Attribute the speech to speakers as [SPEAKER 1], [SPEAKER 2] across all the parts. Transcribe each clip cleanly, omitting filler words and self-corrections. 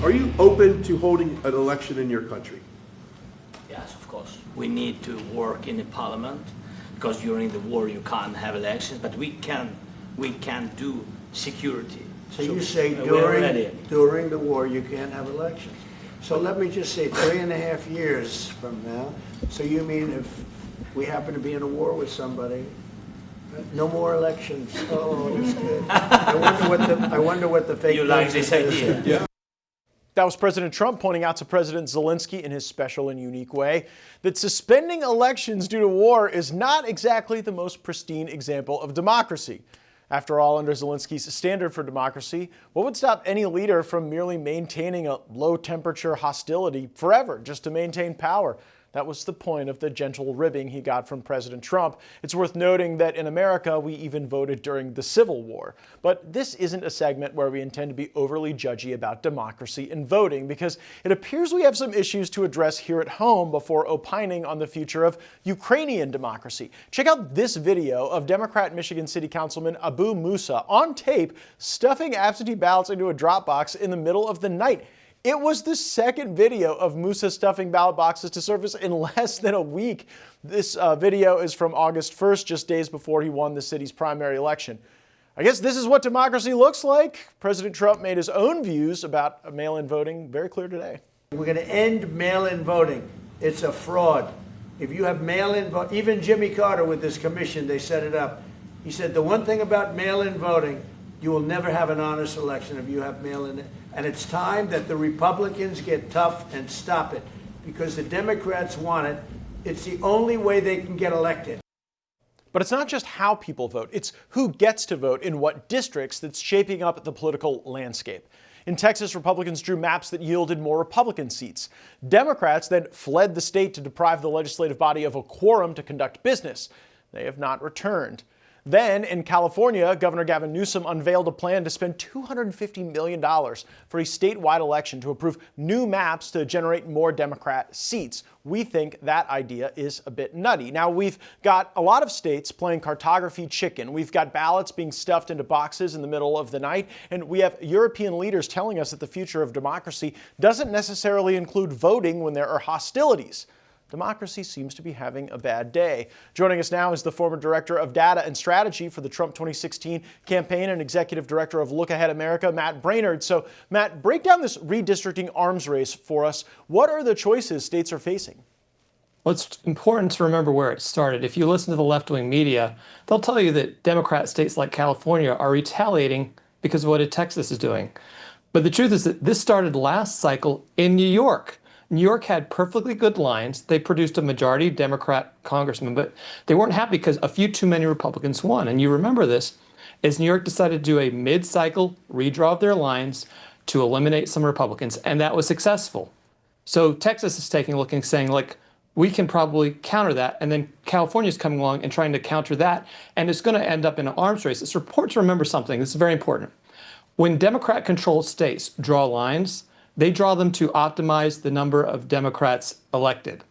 [SPEAKER 1] Are you open to holding an election in your country?
[SPEAKER 2] Yes, of course. We need to work in the parliament because during the war you can't have elections, but we can do security.
[SPEAKER 3] So you say
[SPEAKER 2] we're
[SPEAKER 3] during the war you can't have elections. So let me just say 3.5 years from now. So you mean if we happen to be in a war with somebody, no more elections? Oh, that's good. I wonder what the fake
[SPEAKER 2] You like this idea?
[SPEAKER 1] Yeah.
[SPEAKER 4] That was President Trump pointing out to President Zelensky in his special and unique way that suspending elections due to war is not exactly the most pristine example of democracy. After all, under Zelensky's standard for democracy, what would stop any leader from merely maintaining a low-temperature hostility forever just to maintain power? That was the point of the gentle ribbing he got from President Trump. It's worth noting that in America, we even voted during the Civil War. But this isn't a segment where we intend to be overly judgy about democracy and voting, because it appears we have some issues to address here at home before opining on the future of Ukrainian democracy. Check out this video of Democrat Michigan City Councilman Abu Musa on tape stuffing absentee ballots into a drop box in the middle of the night. It was the second video of Musa stuffing ballot boxes to surface in less than a week. This video is from August 1st, just days before he won the city's primary election. I guess this is what democracy looks like. President Trump made his own views about mail-in voting very clear today.
[SPEAKER 3] We're going to end mail-in voting. It's a fraud. If you have mail-in vote, even Jimmy Carter with this commission, they set it up. He said the one thing about mail-in voting, you will never have an honest election if you have mail-in. And it's time that the Republicans get tough and stop it, because the Democrats want it. It's the only way they can get elected.
[SPEAKER 4] But it's not just how people vote, it's who gets to vote in what districts that's shaping up the political landscape. In Texas, Republicans drew maps that yielded more Republican seats. Democrats then fled the state to deprive the legislative body of a quorum to conduct business. They have not returned. Then, in California, Governor Gavin Newsom unveiled a plan to spend $250 million for a statewide election to approve new maps to generate more Democrat seats. We think that idea is a bit nutty. Now, we've got a lot of states playing cartography chicken. We've got ballots being stuffed into boxes in the middle of the night, and we have European leaders telling us that the future of democracy doesn't necessarily include voting when there are hostilities. Democracy seems to be having a bad day. Joining us now is the former director of data and strategy for the Trump 2016 campaign and executive director of Look Ahead America, Matt Braynard. So, Matt, break down this redistricting arms race for us. What are the choices states are facing?
[SPEAKER 5] Well, it's important to remember where it started. If you listen to the left-wing media, they'll tell you that Democrat states like California are retaliating because of what Texas is doing. But the truth is that this started last cycle in New York. New York had perfectly good lines. They produced a majority Democrat congressman, but they weren't happy because a few too many Republicans won. And you remember this, as New York decided to do a mid-cycle redraw of their lines to eliminate some Republicans, and that was successful. So Texas is taking a look and saying, like, we can probably counter that. And then California's coming along and trying to counter that, and it's going to end up in an arms race. It's important to remember something. This is very important. When Democrat-controlled states draw lines, they draw them to optimize the number of Democrats elected.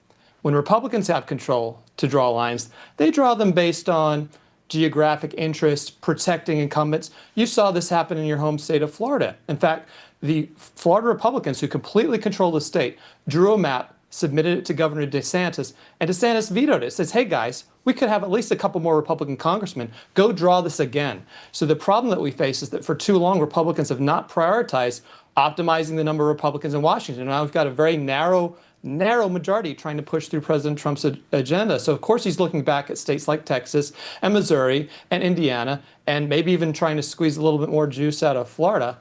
[SPEAKER 5] When Republicans have control to draw lines, they draw them based on geographic interest, protecting incumbents. You saw this happen in your home state of Florida. In fact, the Florida Republicans, who completely control the state, drew a map, submitted it to Governor DeSantis, and DeSantis vetoed it. Says, hey guys, we could have at least a couple more Republican congressmen. Go draw this again. So the problem that we face is that for too long, Republicans have not prioritized optimizing the number of Republicans in Washington. Now we've got a very narrow majority trying to push through President Trump's agenda. So of course he's looking back at states like Texas and Missouri and Indiana, and maybe even trying to squeeze a little bit more juice out of Florida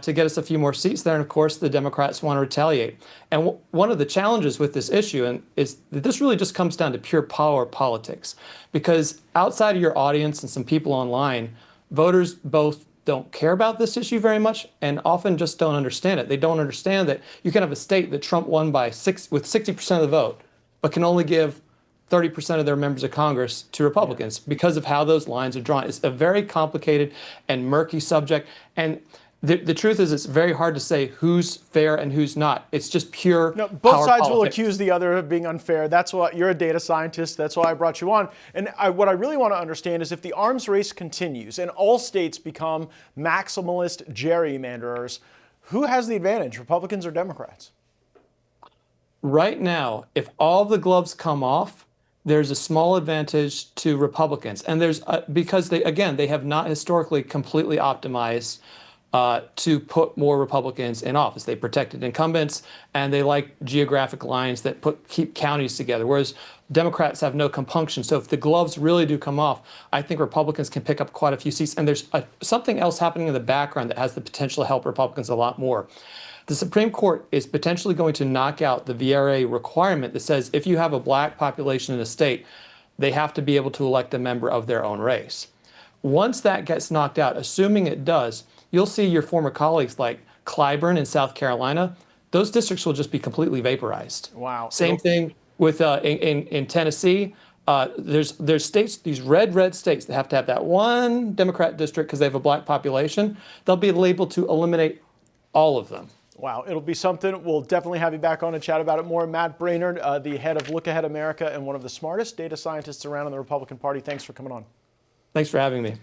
[SPEAKER 5] to get us a few more seats there. And of course the Democrats want to retaliate. And one of the challenges with this issue is that this really just comes down to pure power politics, because outside of your audience and some people online, voters both don't care about this issue very much and often just don't understand it. They don't understand that you can have a state that Trump won by with 60% of the vote, but can only give 30% of their members of Congress to Republicans because of how those lines are drawn. It's a very complicated and murky subject. And the truth is, it's very hard to say who's fair and who's not. It's just pure
[SPEAKER 4] No, both
[SPEAKER 5] power
[SPEAKER 4] sides
[SPEAKER 5] politics.
[SPEAKER 4] will accuse the other of being unfair. That's why you're a data scientist. That's why I brought you on. And what I really want to understand is if the arms race continues and all states become maximalist gerrymanderers, Who has the advantage, Republicans or Democrats?
[SPEAKER 5] Right now, if all the gloves come off, there's a small advantage to Republicans. And there's because they have not historically completely optimized to put more Republicans in office. They protected incumbents, and they like geographic lines that keep counties together, whereas Democrats have no compunction. So if the gloves really do come off, I think Republicans can pick up quite a few seats. And there's something else happening in the background that has the potential to help Republicans a lot more. The Supreme Court is potentially going to knock out the VRA requirement that says if you have a black population in a state, they have to be able to elect a member of their own race. Once that gets knocked out, assuming it does, you'll see your former colleagues like Clyburn in South Carolina, those districts will just be completely vaporized.
[SPEAKER 4] Wow.
[SPEAKER 5] Same thing with in Tennessee. There's states, these red states, that have to have that one Democrat district because they have a black population. They'll be able to eliminate all of them.
[SPEAKER 4] Wow, it'll be something. We'll definitely have you back on to chat about it more. Matt Braynard, the head of Look Ahead America and one of the smartest data scientists around in the Republican Party. Thanks for coming on.
[SPEAKER 5] Thanks for having me.